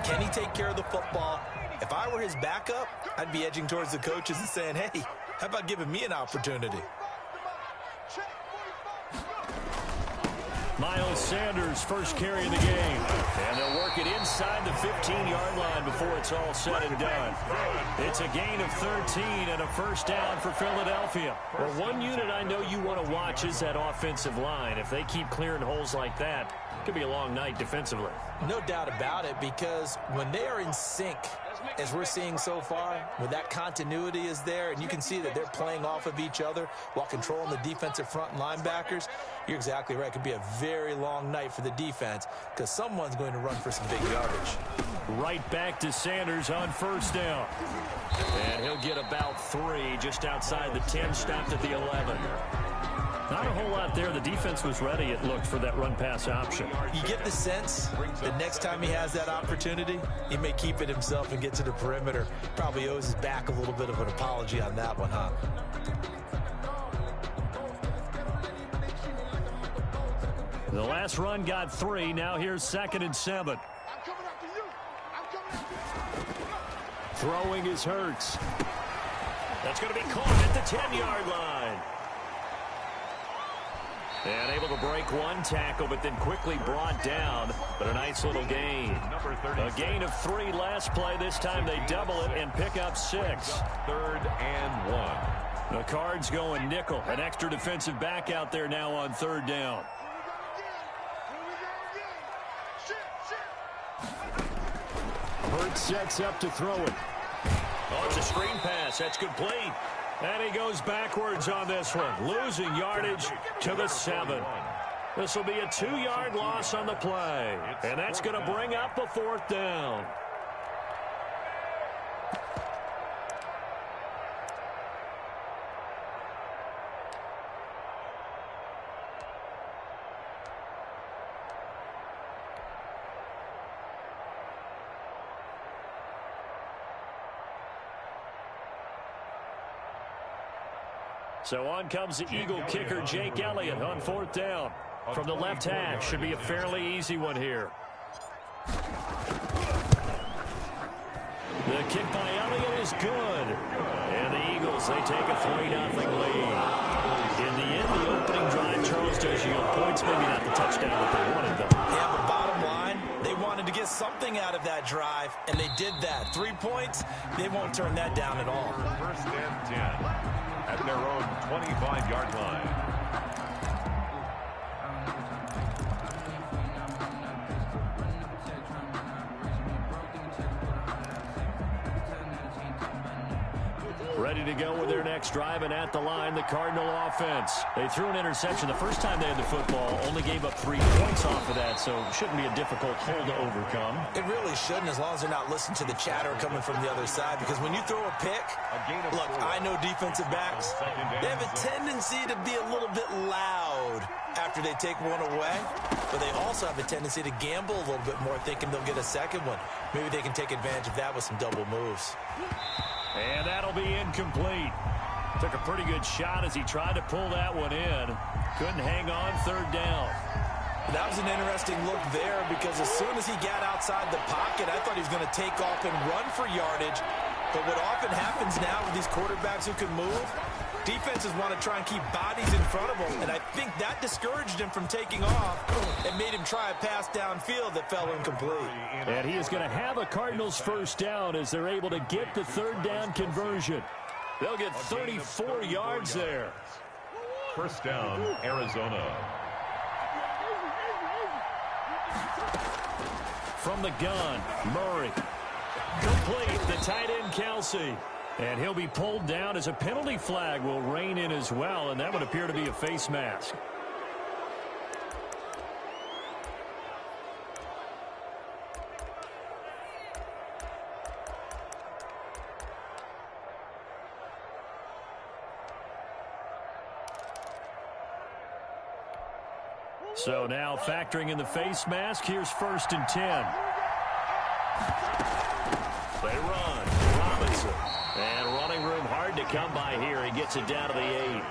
Can he take care of the football? If I were his backup, I'd be edging towards the coaches and saying, hey, how about giving me an opportunity? Miles Sanders, first carry of the game. And they'll work it inside the 15-yard line before it's all said and done. It's a gain of 13 and a first down for Philadelphia. Well, one unit I know you want to watch is that offensive line. If they keep clearing holes like that, it could be a long night defensively. No doubt about it, because when they are in sync, as we're seeing so far, when that continuity is there, and you can see that they're playing off of each other while controlling the defensive front and linebackers, you're exactly right. It could be a very long night for the defense because someone's going to run for some big yardage. Right back to Sanders on first down. And he'll get about 3 just outside the 10, stopped at the 11. Not a whole lot there. The defense was ready, it looked, for that run-pass option. You get the sense that next time he has that opportunity, he may keep it himself and get to the perimeter. Probably owes his back a little bit of an apology on that one, huh? The last run got 3. Now here's 2nd and 7. Throwing is Hurts. That's going to be caught at the 10-yard line. And able to break one tackle, but then quickly brought down. But a nice little gain. A gain of 3 last play. This time they double it and pick up 6. 3rd and 1. The Cards going nickel. An extra defensive back out there now on 3rd down. Hurts sets up to throw it. Oh, it's a screen pass. That's complete. And he goes backwards on this one, losing yardage to the 7. This will be a 2-yard loss on the play, and that's going to bring up a 4th down. So on comes the Eagle kicker, Jake Elliott, on 4th down. From the left hash, should be a fairly easy one here. The kick by Elliott is good. And the Eagles, they take a 3-0 lead. In the end, the opening drive, Charles does yield points, maybe not the touchdown that they wanted, though. Yeah, but bottom line, they wanted to get something out of that drive, and they did that. 3 points, they won't turn that down at all. 1st and 10. At their own 25-yard line. Ready to go with their next drive, and at the line, the Cardinal offense. They threw an interception the first time they had the football, only gave up 3 points off of that, so it shouldn't be a difficult hole to overcome. It really shouldn't, as long as they're not listening to the chatter coming from the other side, because when you throw a pick, look, I know defensive backs, they have a tendency to be a little bit loud after they take one away, but they also have a tendency to gamble a little bit more, thinking they'll get a second one. Maybe they can take advantage of that with some double moves. And that'll be incomplete. Took a pretty good shot as he tried to pull that one in. Couldn't hang on 3rd down. That was an interesting look there, because as soon as he got outside the pocket, I thought he was going to take off and run for yardage. But what often happens now with these quarterbacks who can move, defenses want to try and keep bodies in front of them, and I think that discouraged him from taking off and made him try a pass downfield that fell incomplete. And he is going to have a Cardinals 1st down as they're able to get the 3rd down conversion. They'll get 34 yards there. 1st down, Arizona. From the gun, Murray. Complete, the tight end, Kelsey. And he'll be pulled down as a penalty flag will rein in as well, and that would appear to be a face mask. So now factoring in the face mask, here's 1st and 10. They run. Robinson. And running room hard to come by here. He gets it down to the 8.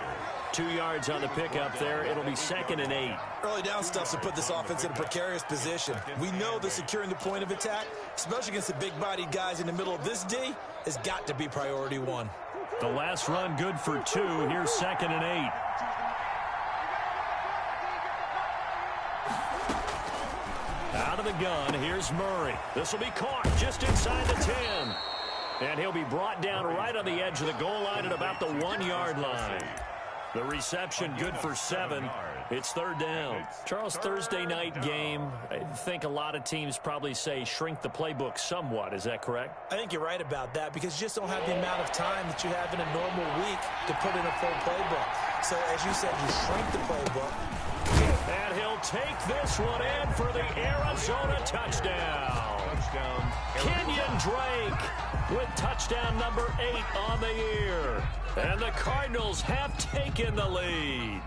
2 yards on the pickup there. It'll be 2nd and 8. Early down stuff to put this offense in a precarious position. We know that securing the point of attack, especially against the big-bodied guys in the middle of this D, has got to be priority one. The last run good for 2. Here's 2nd and 8. Out of the gun, here's Murray. This will be caught just inside the 10. And he'll be brought down right on the edge of the goal line at about the 1-yard line. The reception good for 7. It's 3rd down. Charles, Thursday night game, I think a lot of teams probably say shrink the playbook somewhat. Is that correct? I think you're right about that because you just don't have the amount of time that you have in a normal week to put in a full playbook. So, as you said, you shrink the playbook. And he'll take this one in for the Arizona touchdown. Kenyon Drake with touchdown number 8 on the year. And the Cardinals have taken the lead.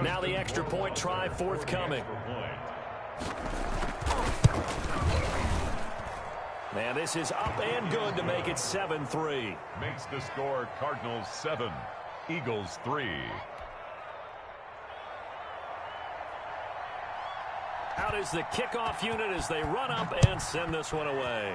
Now the extra point try forthcoming. And this is up and good to make it 7-3. Makes the score Cardinals 7, Eagles 3. Out is the kickoff unit as they run up and send this one away.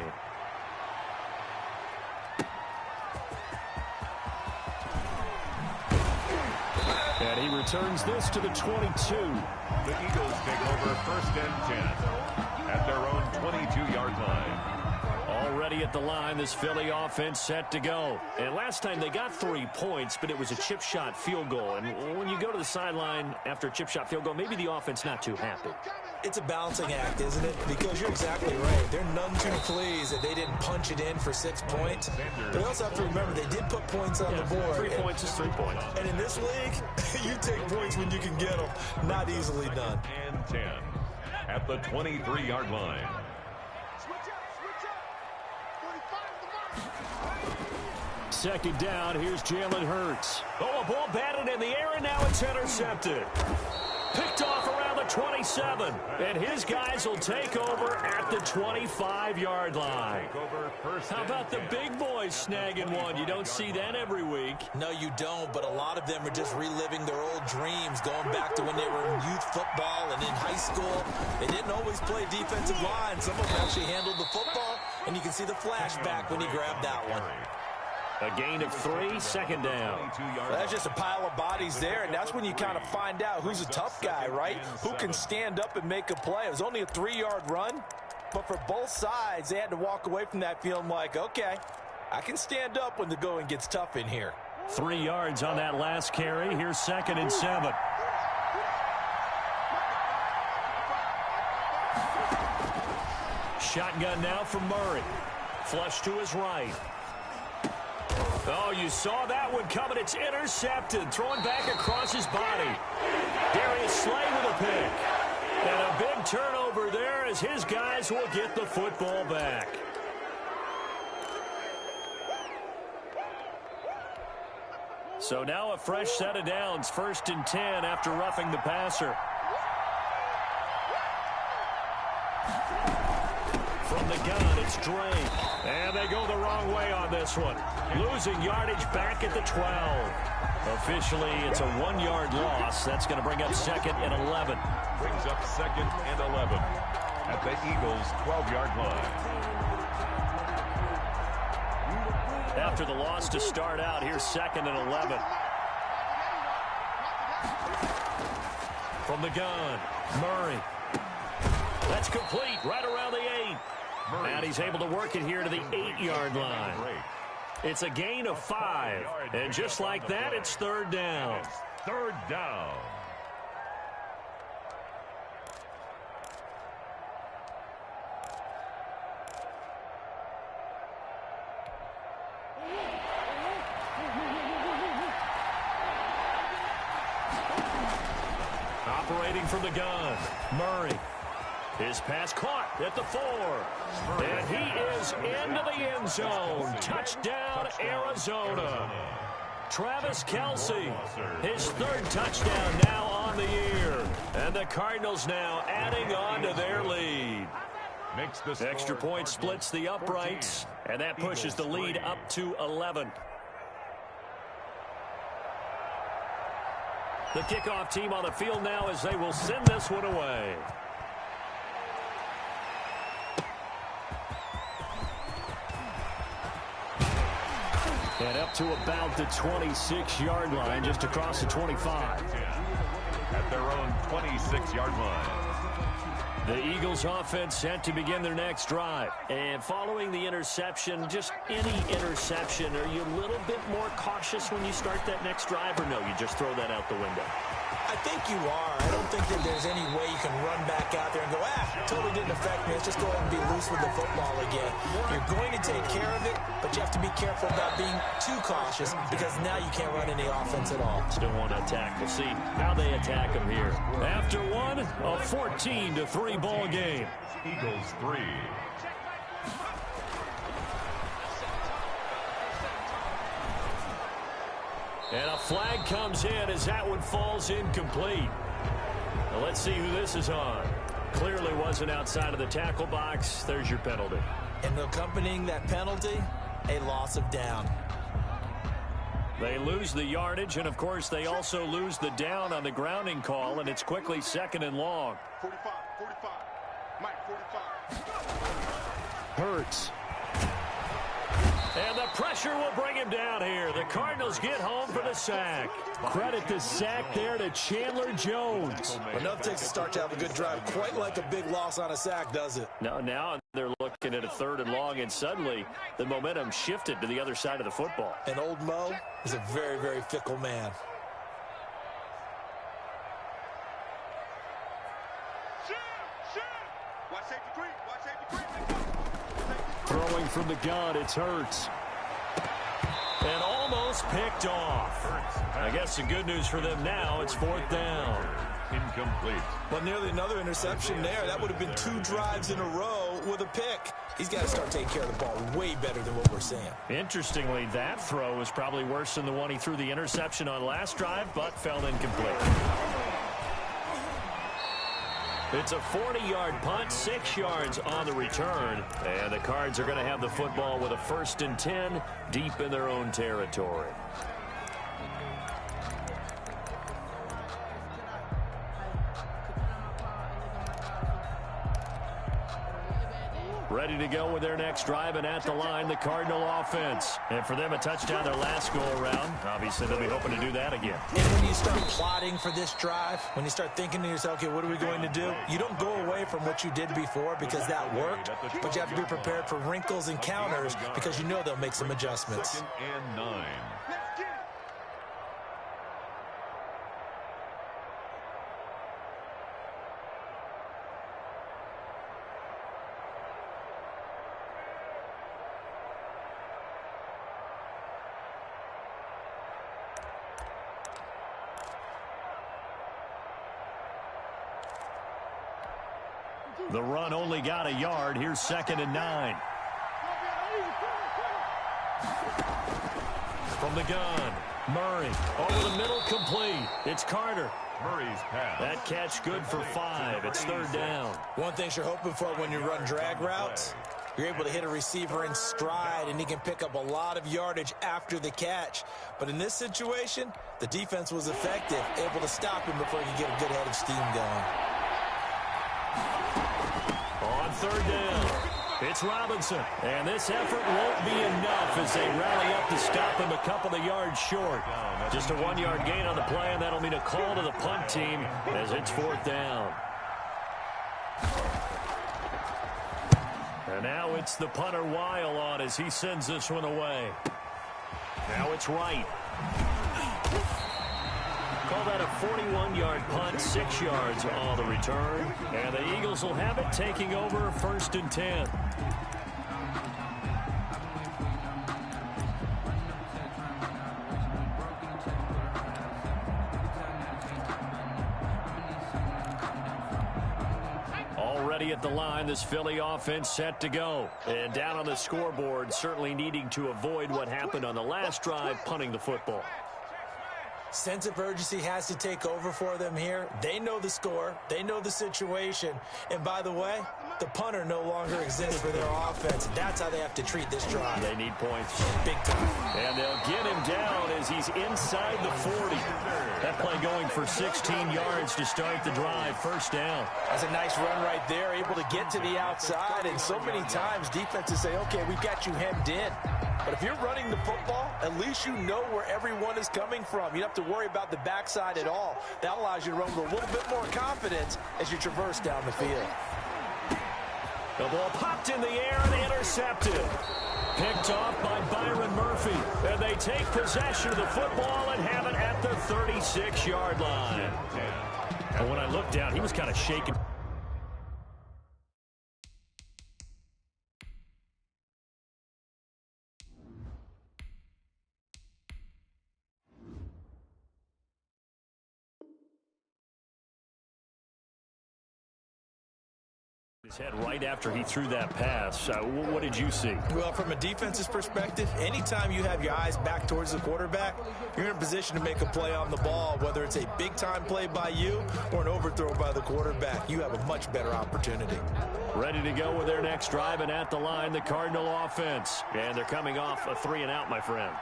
And he returns this to the 22. The Eagles take over 1st and 10 at their own 22-yard line. Already at the line, this Philly offense set to go. And last time they got 3 points, but it was a chip shot field goal. And when you go to the sideline after a chip shot field goal, maybe the offense not too happy. It's a balancing act, isn't it? Because you're exactly right. They're none too pleased that they didn't punch it in for 6 points. But you also have to remember they did put points on the board. 3 points is 3 points. And in this league, you take points when you can get them. Not easily done. And 10 at the 23-yard line. Second down, here's Jalen Hurts. Oh, a ball batted in the air, and now it's intercepted. Picked off around the 27, and his guys will take over at the 25-yard line. How about the big boys snagging one? You don't see that every week. No, you don't, but a lot of them are just reliving their old dreams, going back to when they were in youth football and in high school. They didn't always play defensive line. Some of them actually handled the football, and you can see the flashback when he grabbed that one. A gain of 3, 2nd down. That's just a pile of bodies there, and that's when you kind of find out who's a tough guy, right? Who can stand up and make a play. It was only a 3-yard run, but for both sides, they had to walk away from that feeling like, okay, I can stand up when the going gets tough in here. 3 yards on that last carry. Here's 2nd and 7. Shotgun now from Murray. Flush to his right. Oh, you saw that one coming. It's intercepted. Throwing back across his body. Darius Slay with a pick. And a big turnover there as his guys will get the football back. So now a fresh set of downs. 1st and 10 after roughing the passer. From the gun, it's Drake. And they go the wrong way on this one. Losing yardage back at the 12. Officially, it's a 1-yard loss. That's going to bring up 2nd and 11. Brings up 2nd and 11 at the Eagles' 12-yard line. After the loss to start out, here's 2nd and 11. From the gun, Murray. That's complete right around the 8. And he's able to work it here to the 8-yard line. It's a gain of 5. And just like that, it's 3rd down. 3rd down. Operating from the gun, Murray. His pass caught at the 4. And he is into the end zone. Touchdown, Arizona. Travis Kelce, his 3rd touchdown now on the year. And the Cardinals now adding on to their lead. makes the score. Extra point splits the uprights, and that pushes the lead up to 11. The kickoff team on the field now as they will send this one away. And up to about the 26-yard line, just across the 25. At their own 26-yard line. The Eagles offense set to begin their next drive. And following the interception, just any interception, are you a little bit more cautious when you start that next drive, or no, you just throw that out the window? I think you are. I don't think that there's any way you can run back out there and go, totally didn't affect me. Let's just go ahead and be loose with the football again. You're going to take care of it, but you have to be careful about being too cautious because now you can't run any offense at all. Still want to attack. We'll see how they attack them here. After one, a 14-3 ball game. Eagles 3. And a flag comes in as that one falls incomplete. Now let's see who this is on. Clearly wasn't outside of the tackle box. There's your penalty. And accompanying that penalty, a loss of down. They lose the yardage, and of course they also lose the down on the grounding call, and it's quickly 2nd and long. 45, Mike, 45. Hurts. And the pressure will bring him down here. The Cardinals get home for the sack. Credit the sack there to Chandler Jones. Enough takes to start to have a good drive. Quite like a big loss on a sack, does it? Now they're looking at a 3rd and long, and suddenly the momentum shifted to the other side of the football. And old Mo is a very, very fickle man. Throwing from the gun, it's Hurts. And almost picked off. I guess the good news for them now, it's 4th down. Incomplete. But nearly another interception there. That would have been 2 drives in a row with a pick. He's got to start taking care of the ball way better than what we're seeing. Interestingly, that throw was probably worse than the one he threw the interception on last drive, but fell incomplete. It's a 40-yard punt, 6 yards on the return. And the Cards are going to have the football with a 1st and 10 deep in their own territory. Ready to go with their next drive, and at the line, the Cardinal offense. And for them, a touchdown their last go-around. Obviously, they'll be hoping to do that again. And when you start plotting for this drive, when you start thinking to yourself, okay, what are we going to do? You don't go away from what you did before because that worked, but you have to be prepared for wrinkles and counters because you know they'll make some adjustments. 2nd and 9. The run only got a yard. Here's 2nd and 9. From the gun, Murray. Over the middle, complete. It's Carter. Murray's pass. That catch good for 5. It's 3rd down. One thing you're hoping for when you run drag routes, you're able to hit a receiver in stride, and he can pick up a lot of yardage after the catch. But in this situation, the defense was effective, able to stop him before he could get a good head of steam going. On 3rd down, it's Robinson. And this effort won't be enough as they rally up to stop him a couple of yards short. Just a 1-yard gain on the play, and that'll mean a call to the punt team as it's 4th down. And now it's the punter Weil on as he sends this one away. Now it's Wright. Call that a 41-yard punt, 6 yards on the return. And the Eagles will have it, taking over 1st and 10. Already at the line, this Philly offense set to go. And down on the scoreboard, certainly needing to avoid what happened on the last drive, punting the football. Sense of urgency has to take over for them here. They know the score. They know the situation. And by the way, the punter no longer exists for their offense. That's how they have to treat this drive. They need points. Big time. And they'll get him down as he's inside the 40. That play going for 16 yards to start the drive. First down. That's a nice run right there, able to get to the outside. And so many times defenses say, okay, we've got you hemmed in. But if you're running the football, at least you know where everyone is coming from. You don't have to worry about the backside at all. That allows you to run with a little bit more confidence as you traverse down the field. The ball popped in the air and intercepted. Picked off by Byron Murphy. And they take possession of the football and have it at the 36-yard line. And when I looked down, he was kind of shaking. His head right after he threw that pass. What did you see? Well, from a defense's perspective, anytime you have your eyes back towards the quarterback, you're in a position to make a play on the ball, whether it's a big-time play by you or an overthrow by the quarterback. You have a much better opportunity. Ready to go with their next drive, and at the line, the Cardinal offense. And they're coming off a 3-and-out, my friend.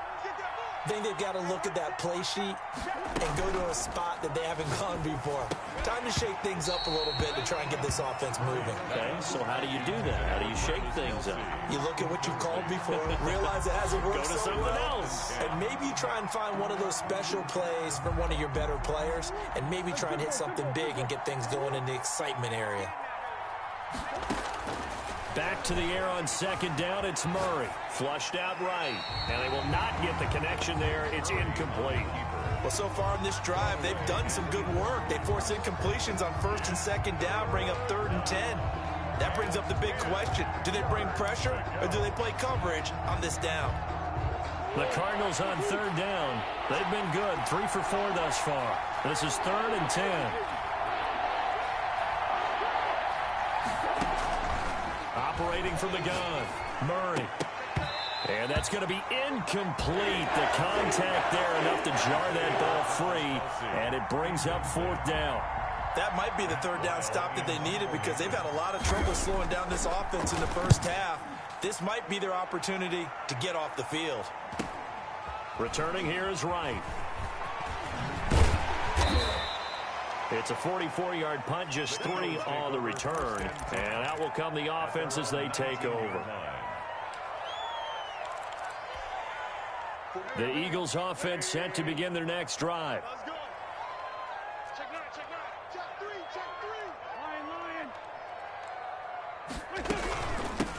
I think they've got to look at that play sheet and go to a spot that they haven't gone before. Time to shake things up a little bit to try and get this offense moving. Okay, so how do you do that? How do you shake things up? You look at what you've called before, realize it hasn't worked Go to so something well, else. and maybe you try and find one of those special plays from one of your better players, and maybe try and hit something big and get things going in the excitement area. Back to the air on second down. It's Murray. Flushed out right. And they will not get the connection there. It's incomplete. Well, so far in this drive, they've done some good work. They force incompletions on first and second down, bring up 3rd and 10. That brings up the big question. Do they bring pressure or do they play coverage on this down? The Cardinals on 3rd down. They've been good. 3 for 4 thus far. This is 3rd and 10. Operating from the gun, Murray. And that's going to be incomplete. The contact there enough to jar that ball free, and it brings up 4th down. That might be the 3rd down stop that they needed because they've had a lot of trouble slowing down this offense in the first half. This might be their opportunity to get off the field. Returning here is Wright. It's a 44-yard punt, just 3 on the return. And out will come the offense as they take over. The Eagles offense set to begin their next drive. Let's go. Check 9, check 9. Check 3, check 3. Lion.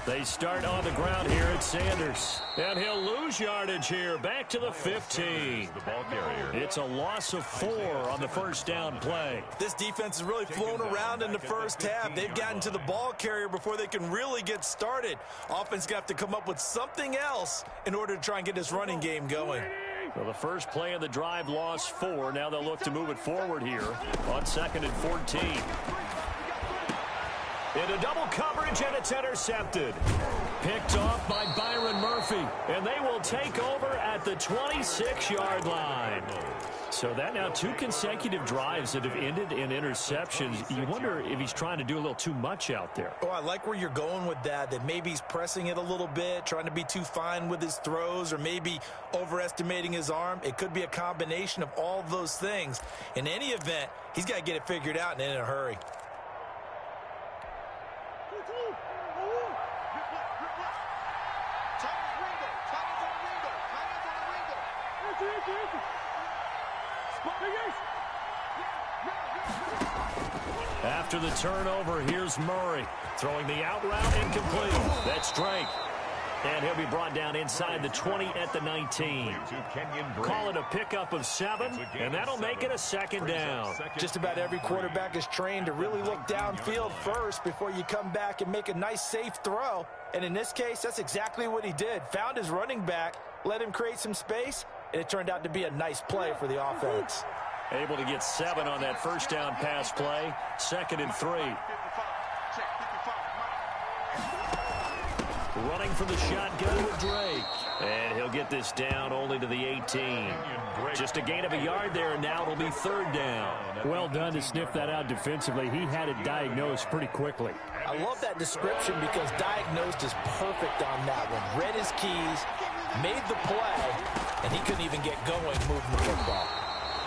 They start on the ground here at Sanders. And he'll lose yardage here. Back to the 15. The ball carrier. It's a loss of 4 on the first down play. This defense has really flown around in the first half. They've gotten to the ball carrier before they can really get started. Offense going to have to come up with something else in order to try and get this running game going. Well, the first play of the drive lost 4. Now they'll look to move it forward here on 2nd and 14. Into double coverage, and it's intercepted. Picked off by Byron Murphy, and they will take over at the 26-yard line. So that now 2 consecutive drives that have ended in interceptions. You wonder if he's trying to do a little too much out there. Oh, I like where you're going with that maybe he's pressing it a little bit, trying to be too fine with his throws, or maybe overestimating his arm. It could be a combination of all those things. In any event, he's got to get it figured out and in a hurry. After the turnover, here's Murray. Throwing the out route, incomplete. That's Drake. And he'll be brought down inside the 20 at the 19. Call it a pickup of 7, and that'll make it a 2nd down. Just about every quarterback is trained to really look downfield first before you come back and make a nice, safe throw. And in this case, that's exactly what he did. Found his running back, let him create some space, and it turned out to be a nice play for the offense. Able to get 7 on that first down pass play. 2nd and 3. Running for the shotgun with Drake. And he'll get this down only to the 18. Just a gain of a yard there, and now it'll be third down. Well done to sniff that out defensively. He had it diagnosed pretty quickly. I love that description because diagnosed is perfect on that one. Read his keys, made the play, and he couldn't even get going moving the football.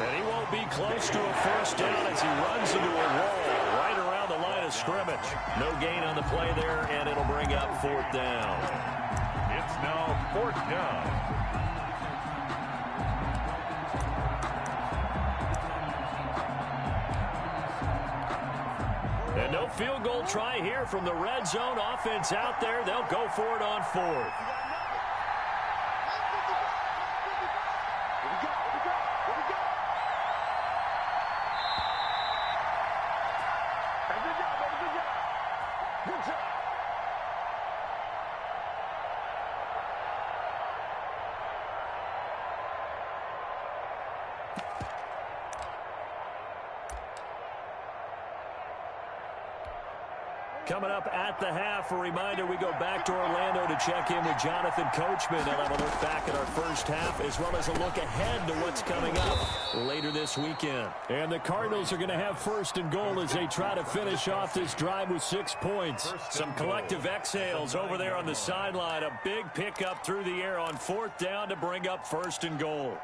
And he won't be close to a first down as he runs into a wall right around the line of scrimmage. No gain on the play there, and it'll bring up fourth down. It's now fourth down. And no field goal try here from the red zone. Offense out there. They'll go for it on fourth. Coming up at the half, a reminder, we go back to Orlando to check in with Jonathan Coachman. He'll have a look back at our first half as well as a look ahead to what's coming up later this weekend. And the Cardinals are going to have first and goal as they try to finish off this drive with 6 points. Some collective exhales over there on the sideline. A big pickup through the air on fourth down to bring up first and goal.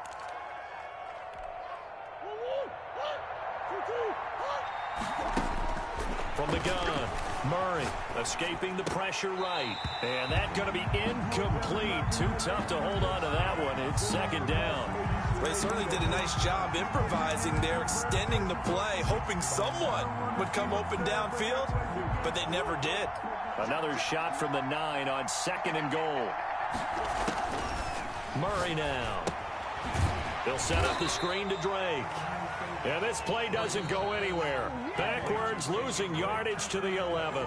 From the gun, Murray escaping the pressure right. And that's going to be incomplete. Too tough to hold on to that one. It's second down. They certainly did a nice job improvising there, extending the play, hoping someone would come open downfield, but they never did. Another shot from the 9 on second and goal. Murray now. He'll set up the screen to Drake. And this play doesn't go anywhere. Backwards, losing yardage to the 11.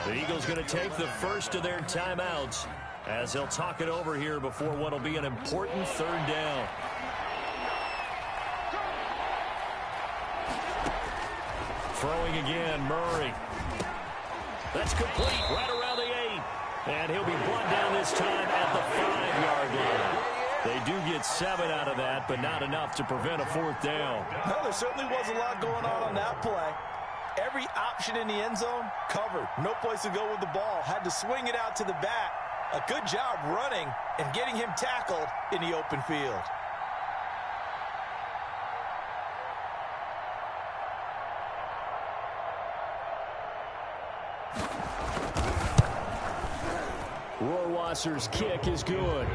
The Eagles going to take the first of their timeouts as they'll talk it over here before what will be an important third down. Throwing again, Murray. That's complete right around the 8. And he'll be brought down this time at the 5-yard line. They do get 7 out of that, but not enough to prevent a fourth down. No, there certainly was a lot going on that play. Every option in the end zone covered. No place to go with the ball. Had to swing it out to the back. A good job running and getting him tackled in the open field. Rohrwasser's kick is good.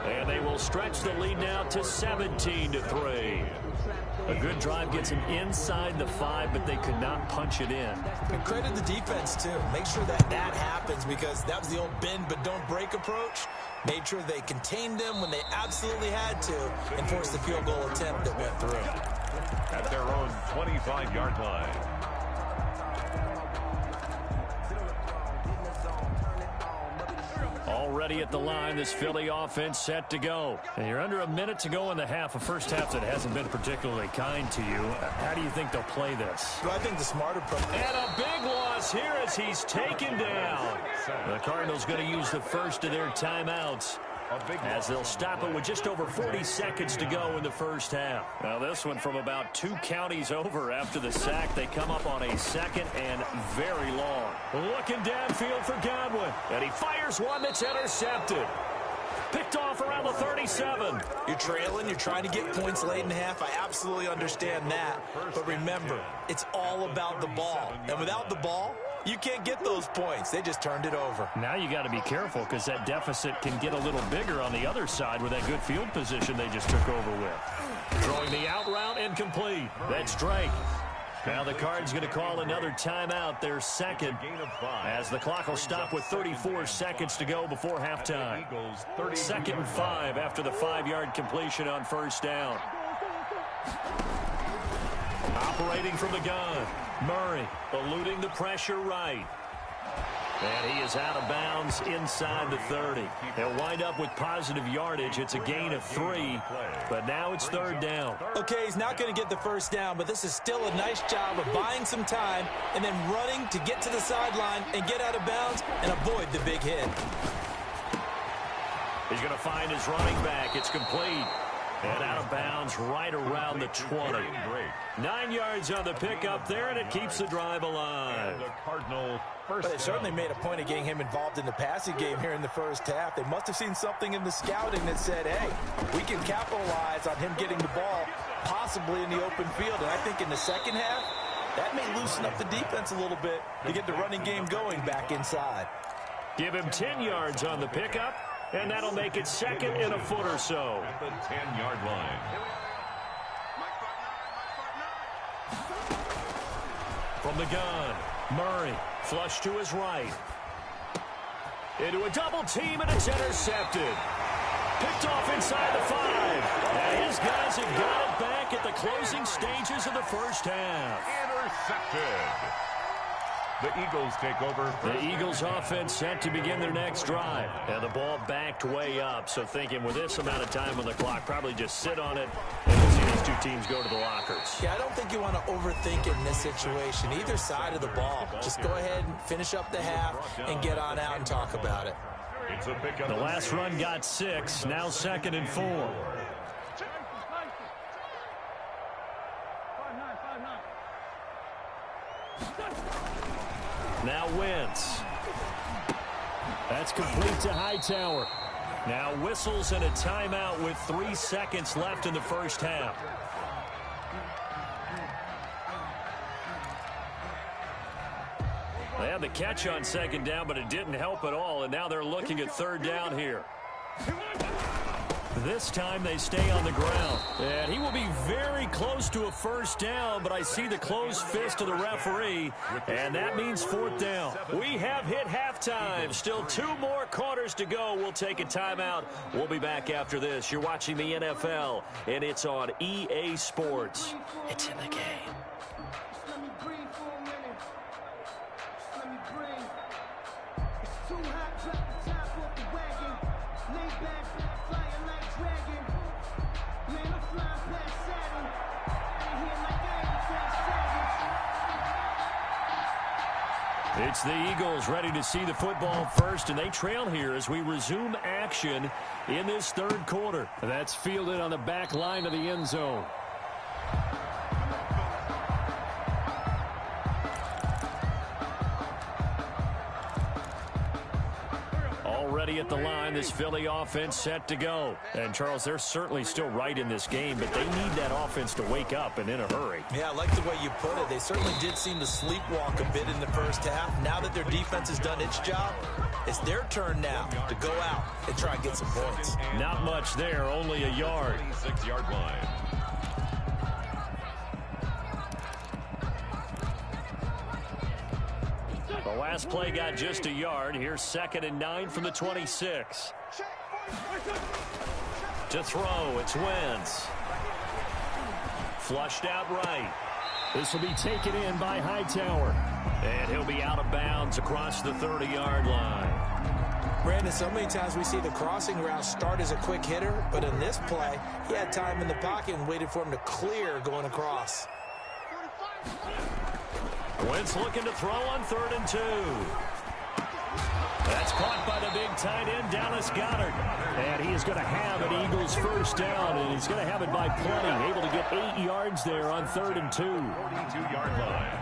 And they will stretch the lead now to 17-3. A good drive gets them inside the 5, but they could not punch it in. And credit the defense, too. Make sure that happens because that was the old bend but don't break approach. Made sure they contained them when they absolutely had to and forced the field goal attempt that went through. At their own 25-yard line. Already at the line, this Philly offense set to go. And you're under a minute to go in the half, a first half that hasn't been particularly kind to you. How do you think they'll play this? Well, I think the smarter approach. And a big loss here as he's taken down. The Cardinals going to use the first of their timeouts as they'll stop it with just over 40 seconds to go in the first half. Now this one from about 2 counties over after the sack. They come up on a second and very long. Looking downfield for Godwin. And he fires one that's intercepted. Picked off around the 37. You're trailing. You're trying to get points late in the half. I absolutely understand that. But remember, it's all about the ball. And without the ball, you can't get those points. They just turned it over. Now you got to be careful because that deficit can get a little bigger on the other side with that good field position they just took over with. Throwing the out route incomplete. That's Drake. Now the Cards going to call another timeout, their second, as the clock will stop with 34 seconds to go before halftime. 2nd and 5 after the 5-yard completion on first down. Operating from the gun, Murray eluding the pressure right. And he is out of bounds inside the 30. They'll wind up with positive yardage. It's a gain of 3, but now it's third down. Okay, he's not going to get the first down, but this is still a nice job of buying some time and then running to get to the sideline and get out of bounds and avoid the big hit. He's going to find his running back. It's complete. And out of bounds right around the 20. 9 yards on the pickup there, and it keeps the drive alive. The Cardinal But they certainly made a point of getting him involved in the passing game here in the first half. They must have seen something in the scouting that said, hey, we can capitalize on him getting the ball possibly in the open field. And I think in the second half, that may loosen up the defense a little bit to get the running game going back inside. Give him 10 yards on the pickup, and that'll make it second and a foot or so. At the 10-yard line. From the gun, Murray, flush to his right. Into a double team, and it's intercepted. Picked off inside the 5. And his guys have got it back at the closing stages of the first half. Intercepted. The Eagles take over. The Eagles offense set to begin their next drive. And the ball backed way up. So thinking with this amount of time on the clock, probably just sit on it. And we'll see these two teams go to the lockers. Yeah, I don't think you want to overthink it in this situation. Either side of the ball. Just go ahead and finish up the half and get on out and talk about it. It's a pickup. The last run got 6. Now 2nd and 4. Now Wentz. That's complete to Hightower. Now whistles and a timeout with 3 seconds left in the first half. They had the catch on 2nd down, but it didn't help at all, and now they're looking at 3rd down here. This time they stay on the ground. And he will be very close to a first down, but I see the closed fist of the referee, and that means 4th down. We have hit halftime. Still 2 more quarters to go. We'll take a timeout. We'll be back after this. You're watching the NFL, and it's on EA Sports. It's in the game. It's the Eagles ready to see the football first, and they trail here as we resume action in this 3rd quarter. That's fielded on the back line of the end zone. Already at the line, this Philly offense set to go. And, Charles, they're certainly still right in this game, but they need that offense to wake up and in a hurry. Yeah, I like the way you put it. They certainly did seem to sleepwalk a bit in the first half. Now that their defense has done its job, it's their turn now to go out and try and get some points. Not much there, only a yard. 6-yard line. The last play got just a yard. Here's 2nd and 9 from the 26. To throw, it's Wentz. Flushed out right. This will be taken in by Hightower. And he'll be out of bounds across the 30-yard line. Brandon, so many times we see the crossing route start as a quick hitter, but in this play, he had time in the pocket and waited for him to clear going across. Wentz looking to throw on 3rd and 2. That's caught by the big tight end, Dallas Goedert. And he is going to have an Eagles first down, and he's going to have it by plenty. Able to get 8 yards there on 3rd and 2. 42-yard line.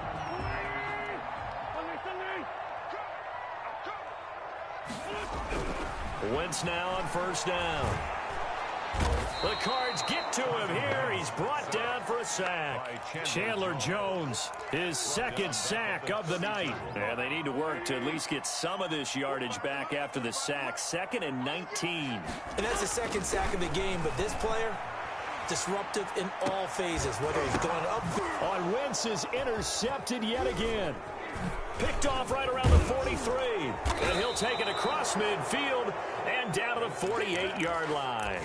Wentz now on first down. The Cards get to him here. He's brought down for a sack. Chandler Jones, his 2nd sack of the night. And they need to work to at least get some of this yardage back after the sack. 2nd and 19. And that's the 2nd sack of the game, but this player, disruptive in all phases, whether he's going up. On Wentz is intercepted yet again. Picked off right around the 43. And he'll take it across midfield and down to the 48-yard line.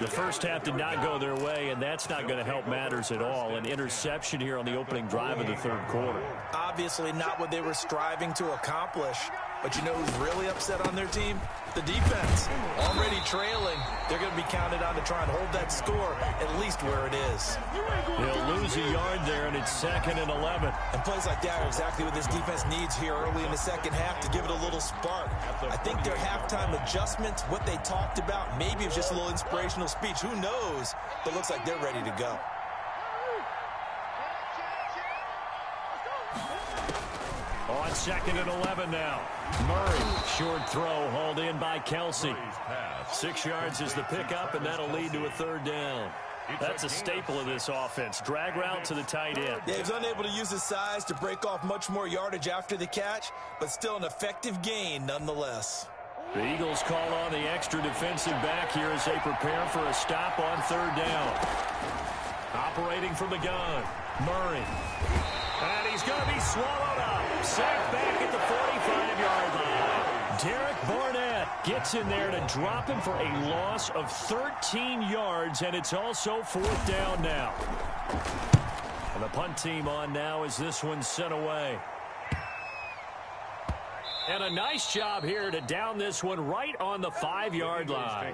The first half did not go their way, and that's not going to help matters at all. An interception here on the opening drive of the 3rd quarter. Obviously not what they were striving to accomplish. But you know who's really upset on their team? The defense. Already trailing. They're going to be counted on to try and hold that score at least where it is. He'll lose a yard there, and it's 2nd and 11. And plays like that are exactly what this defense needs here early in the second half to give it a little spark. I think their halftime adjustments, what they talked about, maybe it's just a little inspirational speech. Who knows? But looks like they're ready to go. On 2nd and 11 now. Murray, short throw, hauled in by Kelsey. 6 yards is the pickup, and that'll lead to a 3rd down. That's a staple of this offense. Drag route to the tight end. Yeah, he was unable to use his size to break off much more yardage after the catch, but still an effective gain nonetheless. The Eagles call on the extra defensive back here as they prepare for a stop on 3rd down. Operating from the gun, Murray. And he's going to be swallowed up. Sacked back at the 45-yard line. Derek Barnett gets in there to drop him for a loss of 13 yards, and it's also 4th down now. And the punt team on now as this one's sent away. And a nice job here to down this one right on the 5-yard line.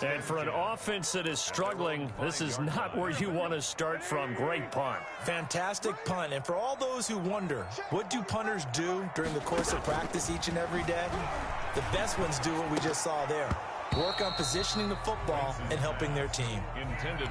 And for an offense that is struggling, this is not where you want to start from. Great punt. Fantastic punt. And for all those who wonder, what do punters do during the course of practice each and every day? The best ones do what we just saw there. Work on positioning the football and helping their team.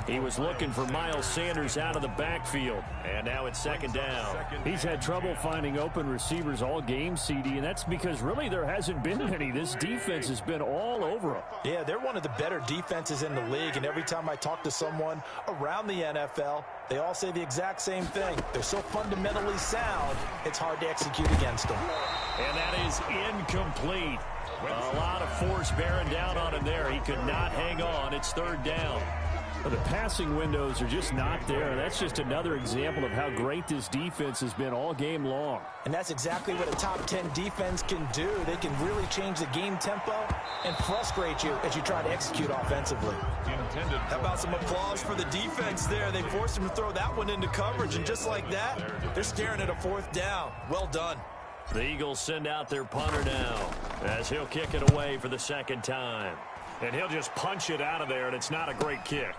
He was looking for Miles Sanders out of the backfield. And now it's 2nd down. He's had trouble finding open receivers all game, CD, and that's because really there hasn't been any. This defense has been all over him. Yeah, they're one of the better defenses in the league, and every time I talk to someone around the NFL, they all say the exact same thing. They're so fundamentally sound, it's hard to execute against them. And that is incomplete. A lot of force bearing down on him there. He could not hang on. It's 3rd down. Well, the passing windows are just not there. That's just another example of how great this defense has been all game long. And that's exactly what a top 10 defense can do. They can really change the game tempo and frustrate you as you try to execute offensively. How about some applause for the defense there? They forced him to throw that one into coverage, and just like that, they're staring at a 4th down. Well done. The Eagles send out their punter now as he'll kick it away for the 2nd time. And he'll just punch it out of there, and it's not a great kick.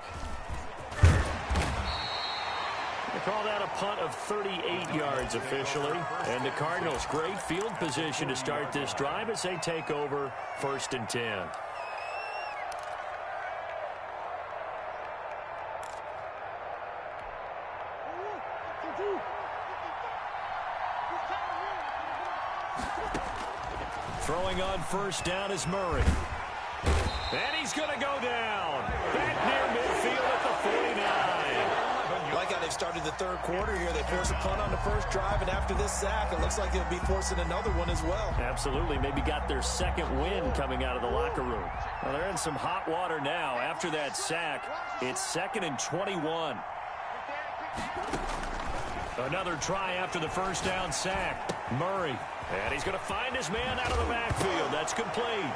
They call that a punt of 38 yards officially. And the Cardinals, great field position to start this drive as they take over 1st and 10. Throwing on 1st down is Murray. And he's going to go down. Back near midfield at the 49. Like how they've started the 3rd quarter here. They force a punt on the 1st drive, and after this sack, it looks like they'll be forcing another one as well. Absolutely. Maybe got their 2nd win coming out of the locker room. Well, they're in some hot water now. After that sack, it's 2nd and 21. Another try after the 1st down sack. Murray. And he's going to find his man out of the backfield. That's complete.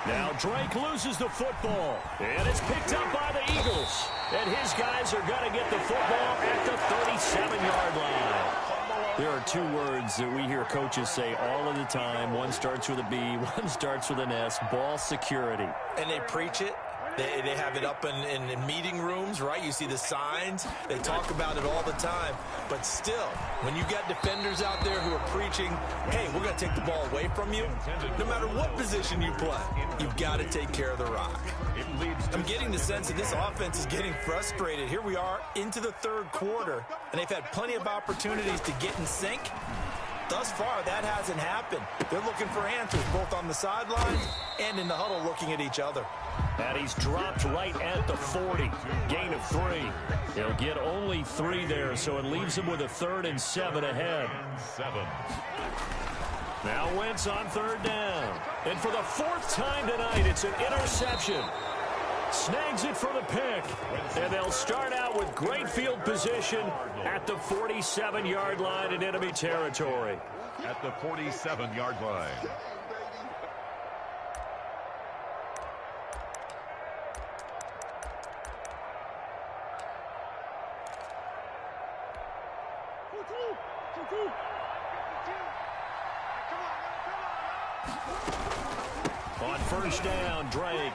Now Drake loses the football. And it's picked up by the Eagles. And his guys are going to get the football at the 37-yard line. There are 2 words that we hear coaches say all of the time. One starts with a B, one starts with an S. Ball security. And they preach it. They have it up in meeting rooms, right? You see the signs. They talk about it all the time. But still, when you got defenders out there who are preaching, hey, we're going to take the ball away from you, no matter what position you play, you've got to take care of the rock. I'm getting the sense that this offense is getting frustrated. Here we are into the 3rd quarter, and they've had plenty of opportunities to get in sync. Thus far, that hasn't happened. They're looking for answers both on the sidelines and in the huddle looking at each other. And he's dropped right at the 40. Gain of 3. He'll get only 3 there, so it leaves him with a 3rd and 7 ahead. Now Wentz on 3rd down. And for the 4th time tonight, it's an interception. Snags it for the pick. And they'll start out with great field position at the 47-yard line in enemy territory. At the 47-yard line. On first down, Drake.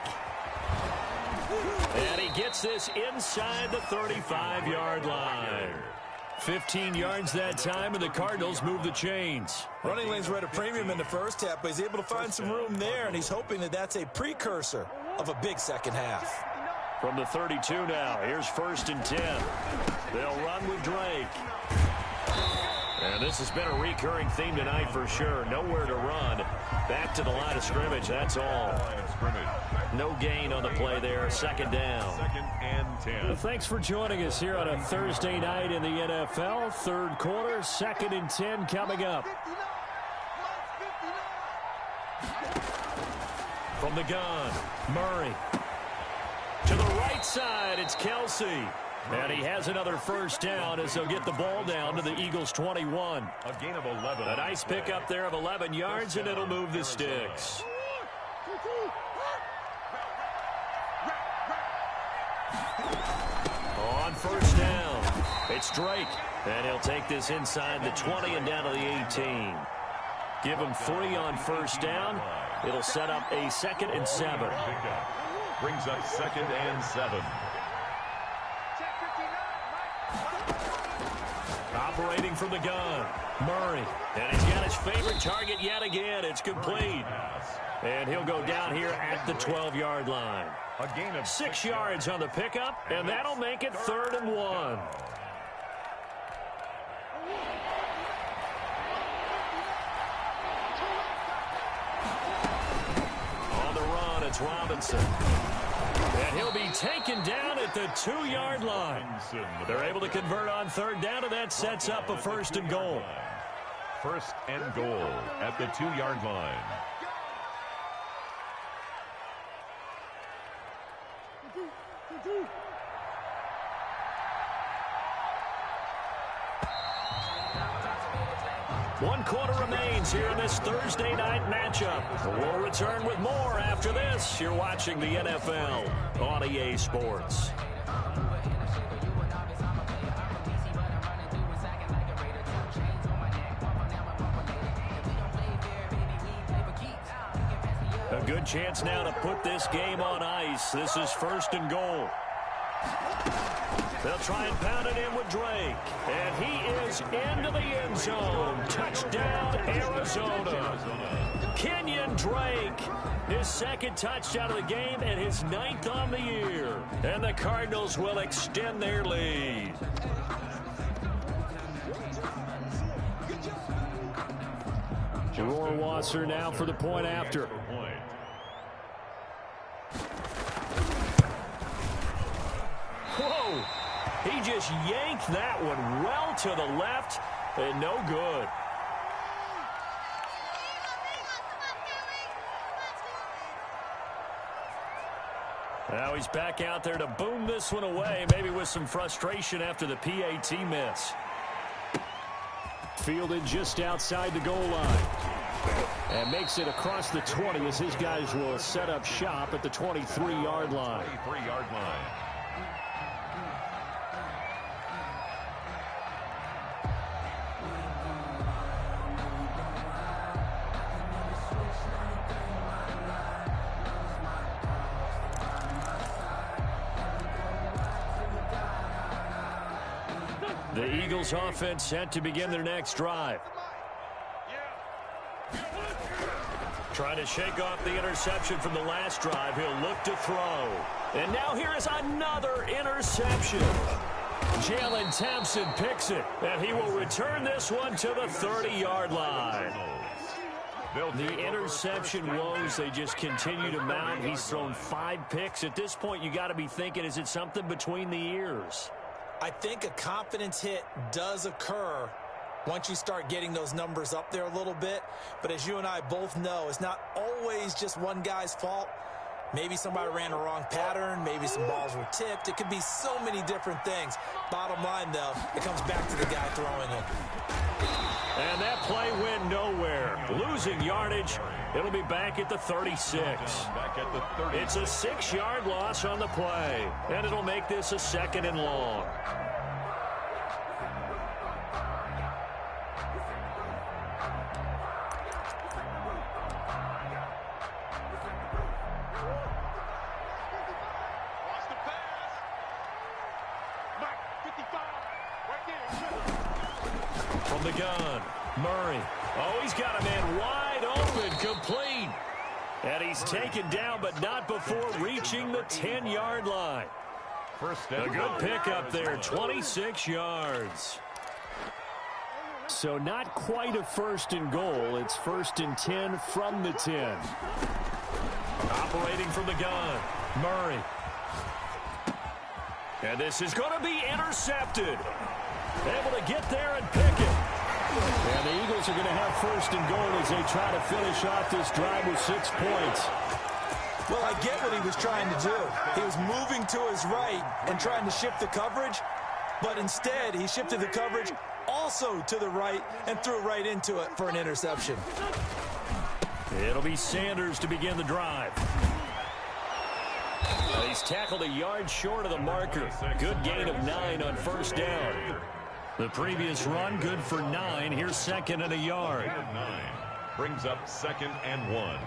And he gets this inside the 35-yard line. 15 yards that time, and the Cardinals move the chains. Running lanes were at a premium in the first half, but he's able to find some room there, and he's hoping that that's a precursor of a big second half. From the 32 now, here's 1st and 10. They'll run with Drake. And this has been a recurring theme tonight for sure. Nowhere to run. Back to the line of scrimmage, that's all. No gain on the play there. 2nd down. 2nd and 10. Well, thanks for joining us here on a Thursday night in the NFL. 3rd quarter, 2nd and 10 coming up. From the gun, Murray. To the right side, it's Kelsey. And he has another 1st down as they'll get the ball down to the Eagles' 21. A gain of 11. A nice pickup there of 11 yards, and it'll move the sticks. On 1st down, it's Drake. And he'll take this inside the 20 and down to the 18. Give him 3 on 1st down. It'll set up a 2nd and 7. Brings up 2nd and 7. Operating from the gun, Murray. And he's got his favorite target yet again. It's complete. And he'll go down here at the 12-yard line. A gain of 6 yards on the pickup, and that'll make it 3rd and 1. On the run, it's Robinson. And he'll be taken down at the 2-yard line. They're able to convert on 3rd down, and that sets up a 1st and goal. 1st and goal at the 2-yard line. One quarter remains here in this Thursday night matchup. We'll return with more after this. You're watching the NFL on EA Sports. A good chance now to put this game on ice. This is 1st and goal. They'll try and pound it in with Drake. And he is into the end zone. Touchdown, Arizona. Kenyon Drake, his 2nd touchdown of the game and his 9th on the year. And the Cardinals will extend their lead. Rohrwasser now for the point after. Whoa! He just yanked that one well to the left, and no good. Now he's back out there to boom this one away, maybe with some frustration after the PAT miss. Fielded just outside the goal line. And makes it across the 20 as his guys will set up shop at the 23-yard line. 23-yard line. The Eagles offense set to begin their next drive. Trying to shake off the interception from the last drive. He'll look to throw. And now here is another interception. Jalen Thompson picks it, and he will return this one to the 30-yard line. The interception woes, they just continue to mount. He's thrown 5 picks. At this point, you got to be thinking, is it something between the ears? I think a confidence hit does occur once you start getting those numbers up there a little bit. But as you and I both know, it's not always just one guy's fault. Maybe somebody ran the wrong pattern. Maybe some balls were tipped. It could be so many different things. Bottom line, though, it comes back to the guy throwing it. And that play went nowhere. Losing yardage. It'll be back at the 36. Back at the 30. It's a 6-yard loss on the play. And it'll make this a 2nd and long. From the gun, Murray. Oh, he's got a man wide open, complete. And he's taken down, but not before reaching the 10-yard line. A good pickup there, 26 yards. So not quite a first and goal. It's first and 10 from the 10. Operating from the gun, Murray. And this is going to be intercepted. Able to get there and pick it. And the Eagles are going to have first and goal as they try to finish off this drive with 6 points. Well, I get what he was trying to do. He was moving to his right and trying to shift the coverage, but instead he shifted the coverage also to the right and threw right into it for an interception. It'll be Sanders to begin the drive. He's tackled a yard short of the marker. Good gain of 9 on first down. The previous run, good for 9. Here's second and a yard. 9 brings up 2nd and 1.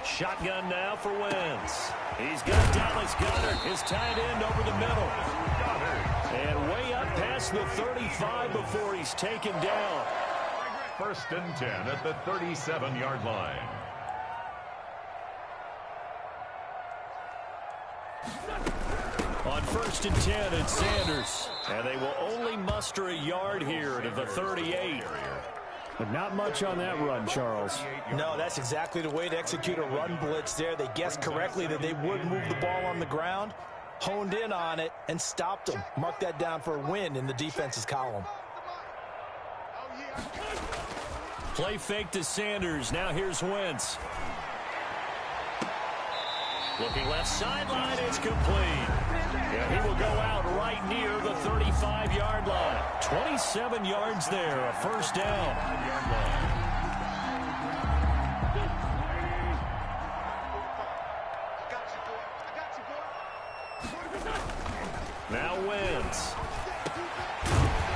Shotgun now for Wentz. He's got Dallas Goedert, his tight end, over the middle. And way up past the 35 before he's taken down. 1st and 10 at the 37-yard line. On 1st and 10, it's Sanders. And they will only muster a yard here to the 38. But not much on that run, Charles. No, that's exactly the way to execute a run blitz there. They guessed correctly that they would move the ball on the ground, honed in on it, and stopped them. Mark that down for a win in the defense's column. Play fake to Sanders. Now here's Wentz. Looking left sideline, it's complete. And he will go out right near the 35-yard line. 27 yards there, a first down. Now Wentz.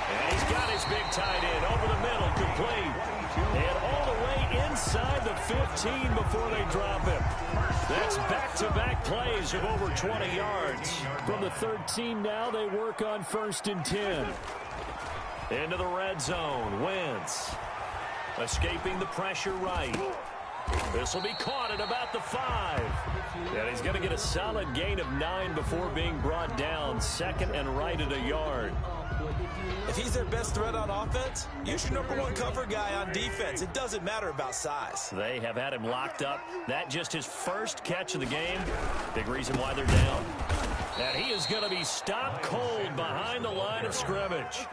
And he's got his big tight end over the middle, complete. And all the way inside the 15 before they drop him. That's back-to-back plays of over 20 yards. From the 13 now, they work on 1st and 10. Into the red zone, Wentz. Escaping the pressure right. This will be caught at about the 5. And he's going to get a solid gain of 9 before being brought down. 2nd and right at a yard. If he's their best threat on offense, use your #1 cover guy on defense. It doesn't matter about size. They have had him locked up. That just his first catch of the game. Big reason why they're down. And he is going to be stopped cold behind the line of scrimmage.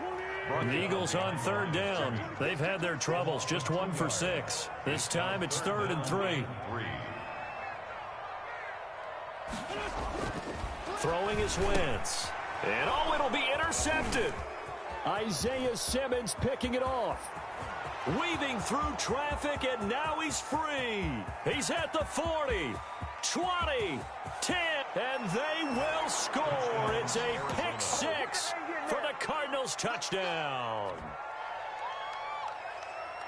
The Eagles on 3rd down. They've had their troubles. Just 1 for 6. This time it's 3rd and 3. Throwing is Wentz. And oh, it'll be intercepted. Isaiah Simmons picking it off. Weaving through traffic, and now he's free. He's at the 40, 20, 10, and they will score. It's a pick 6 for the Cardinals touchdown.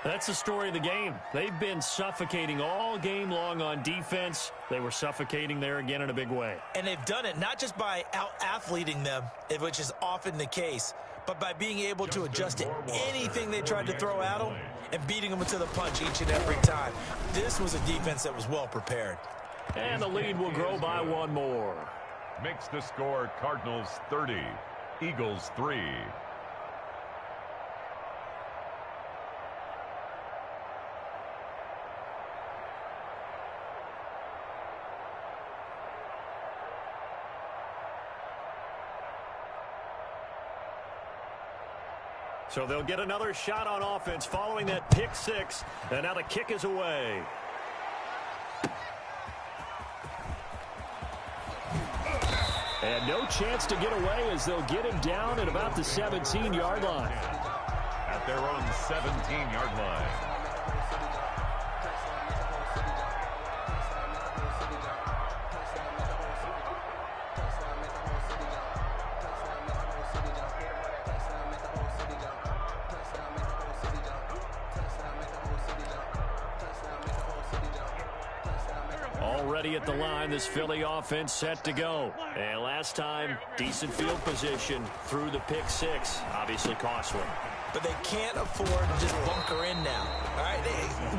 That's the story of the game. They've been suffocating all game long on defense. They were suffocating there again in a big way. And they've done it not just by out-athleting them, which is often the case, but by being able to adjust to anything they tried to throw at them and beating them to the punch each and every time. This was a defense that was well prepared. And the lead will grow by 1 more. Makes the score Cardinals 30, Eagles 3. So they'll get another shot on offense following that pick 6. And now the kick is away. And no chance to get away as they'll get him down at about the 17-yard line. At their own 17-yard line. Already at the line, this Philly offense set to go. And last time, decent field position through the pick six. Obviously costly. But they can't afford to just bunker in now. All right,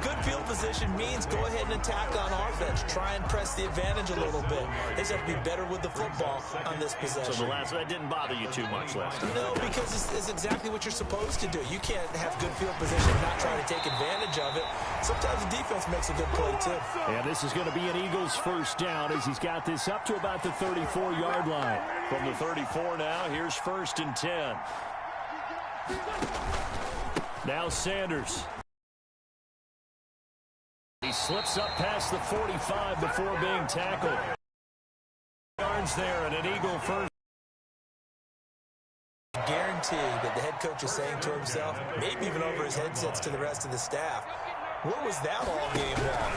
good field position means go ahead and attack on offense. Try and press the advantage a little bit. They just have to be better with the football on this possession. So that didn't bother you too much last time? No, because it's exactly what you're supposed to do. You can't have good field position and not try to take advantage of it. Sometimes the defense makes a good play, too. And this is going to be an Eagles first down as he's got this up to about the 34-yard line. From the 34 now, here's 1st and 10. Now Sanders. He slips up past the 45 before being tackled. Yards there and an Eagle first. Guaranteed that the head coach is saying to himself, maybe even over his headsets to the rest of the staff, where was that all game long?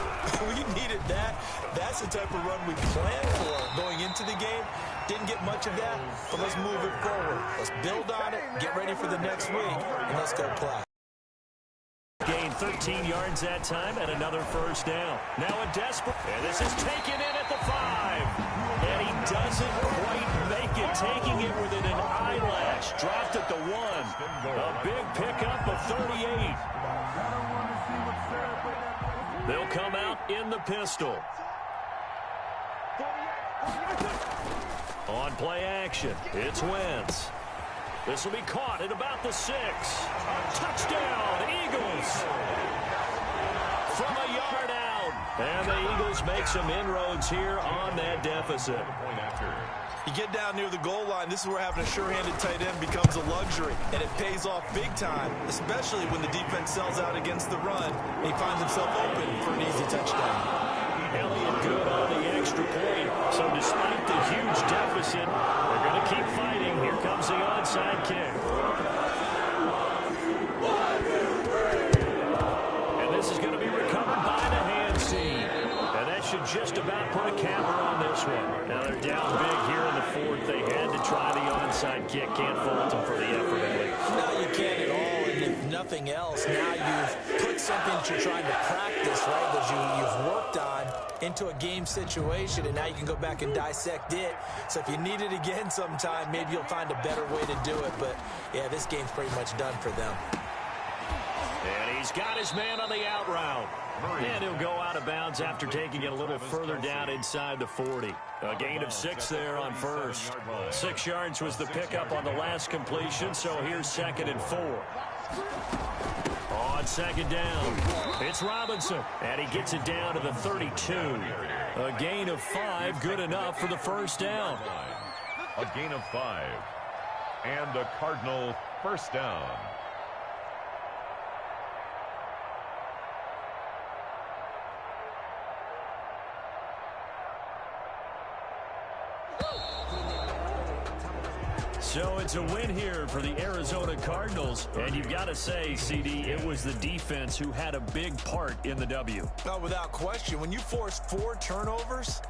We needed that. That's the type of run we planned for going into the game. Didn't get much of that, but let's move it forward. Let's build on it, get ready for the next week, and let's go play. Gain 13 yards that time and another first down. Now a desperate, and this is taken in at the 5. And he doesn't quite make it, taking it within an eyelash. Dropped at the 1. A big pickup of 38. They'll come out in the pistol. On play action, it's Wentz. This will be caught at about the 6. Touchdown, Eagles! From a yard out. And the Eagles make some inroads here on that deficit. You get down near the goal line, this is where having a sure-handed tight end becomes a luxury, and it pays off big time, especially when the defense sells out against the run, and he finds himself open for an easy touchdown. Elliott good on the extra point, so despite the huge deficit, they're going to keep fighting. Here comes the onside kick. And this is going to be recovered by the hand seam. And that should just about put a camera on this one. Now they're down big here in the 4th. They had to try the onside kick. Can't fault them for the effort. No, you can't at all. And if nothing else, now you've put something that you're trying to practice, right, that you've worked on into a game situation, and now you can go back and dissect it. So if you need it again sometime, maybe you'll find a better way to do it. But, yeah, this game's pretty much done for them. And he's got his man on the out route. And he'll go out of bounds after taking it a little further down inside the 40. A gain of 6 there on first. 6 yards was the pickup on the last completion, so here's 2nd and 4. On 2nd down, it's Robinson, and he gets it down to the 32. A gain of 5, good enough for the first down. A gain of 5. And a Cardinal first down. So it's a win here for the Arizona Cardinals. And you've got to say, CD, it was the defense who had a big part in the W. No, without question. When you force 4 turnovers,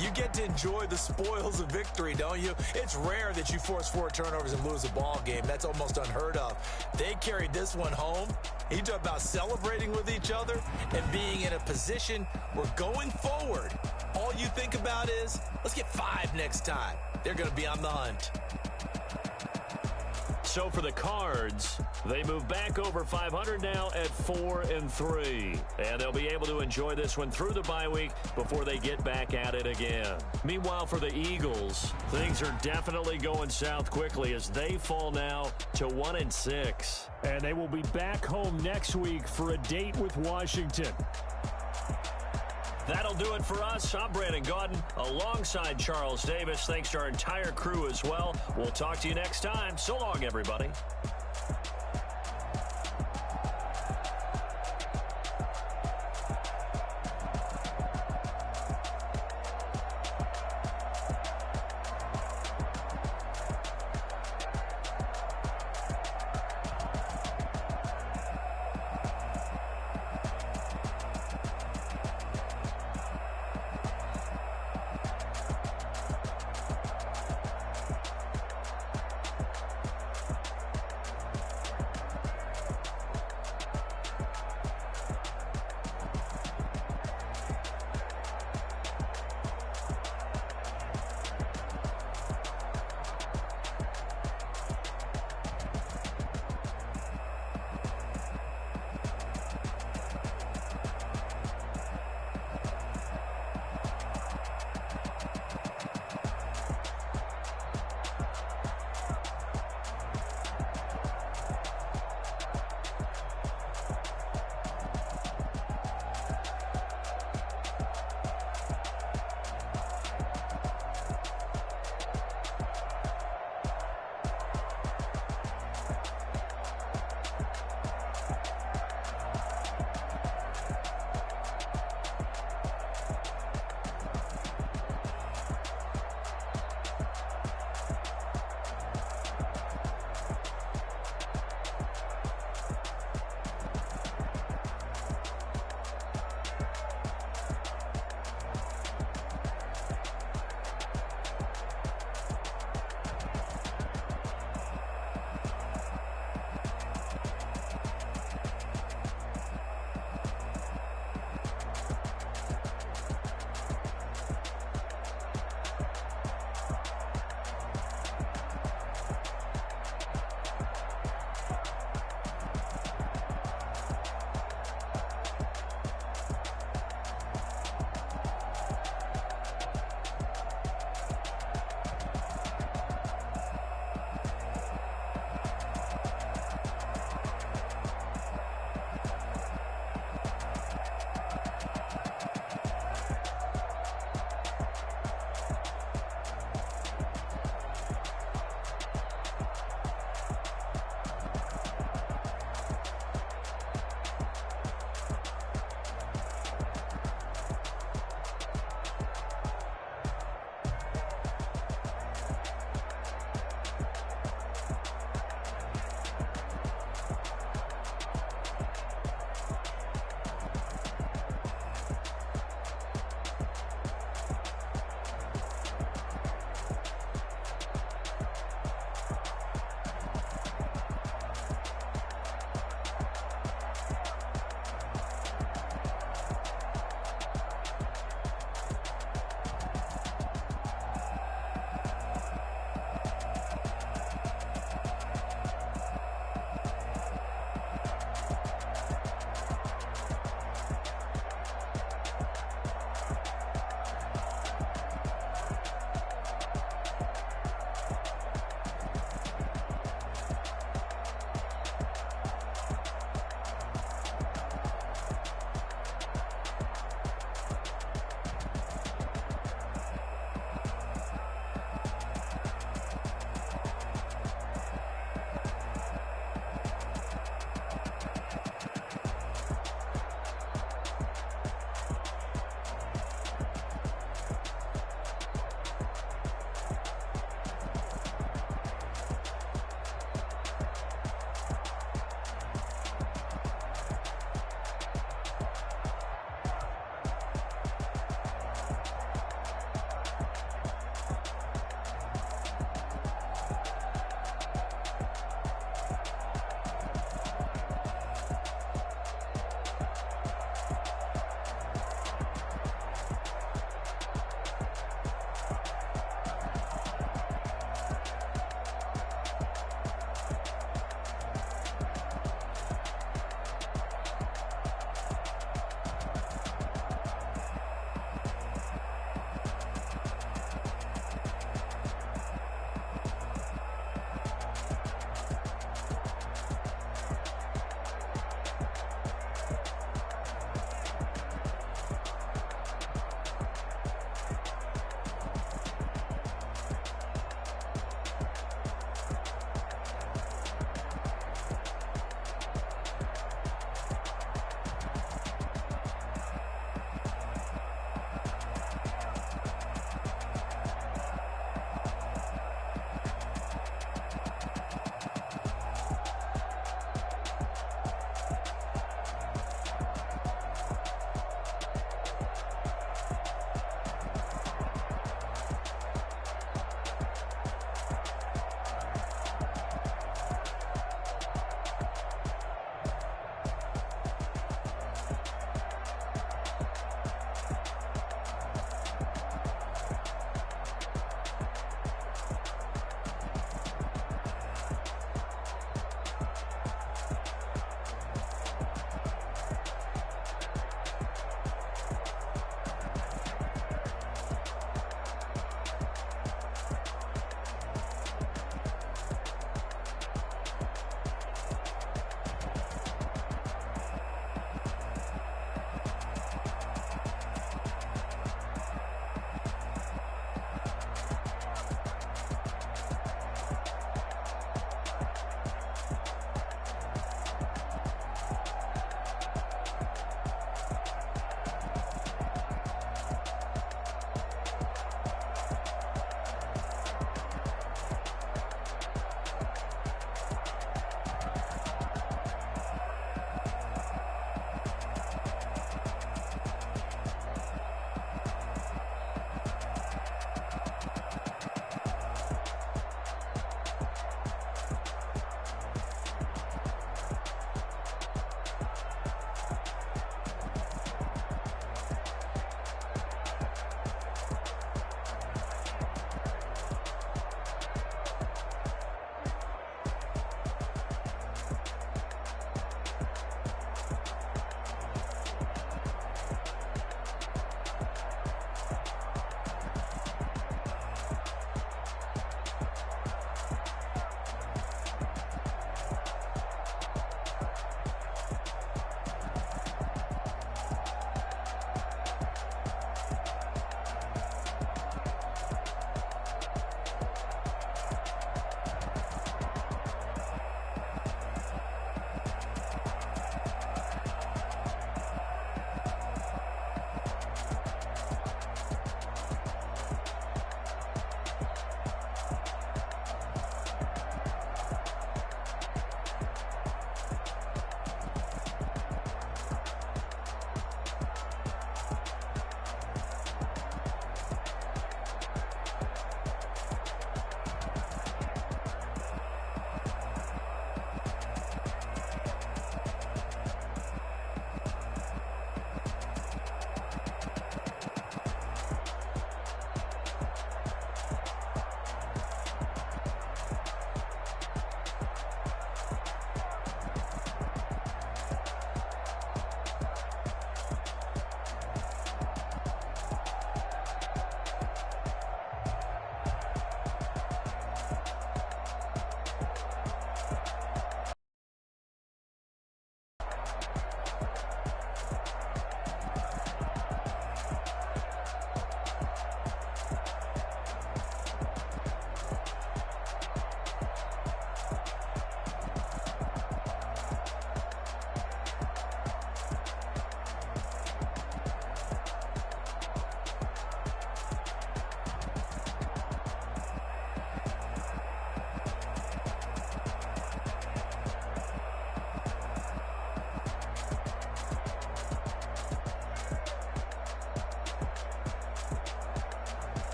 you get to enjoy the spoils of victory, don't you? It's rare that you force 4 turnovers and lose a ball game. That's almost unheard of. They carried this one home. You talk about celebrating with each other and being in a position where going forward, all you think about is, let's get 5 next time. They're going to be on the hunt. So for the Cards, they move back over 500 now at 4-3. And they'll be able to enjoy this one through the bye week before they get back at it again. Meanwhile, for the Eagles, things are definitely going south quickly as they fall now to 1-6. And they will be back home next week for a date with Washington. That'll do it for us. I'm Brandon Gaudin alongside Charles Davis. Thanks to our entire crew as well. We'll talk to you next time. So long, everybody.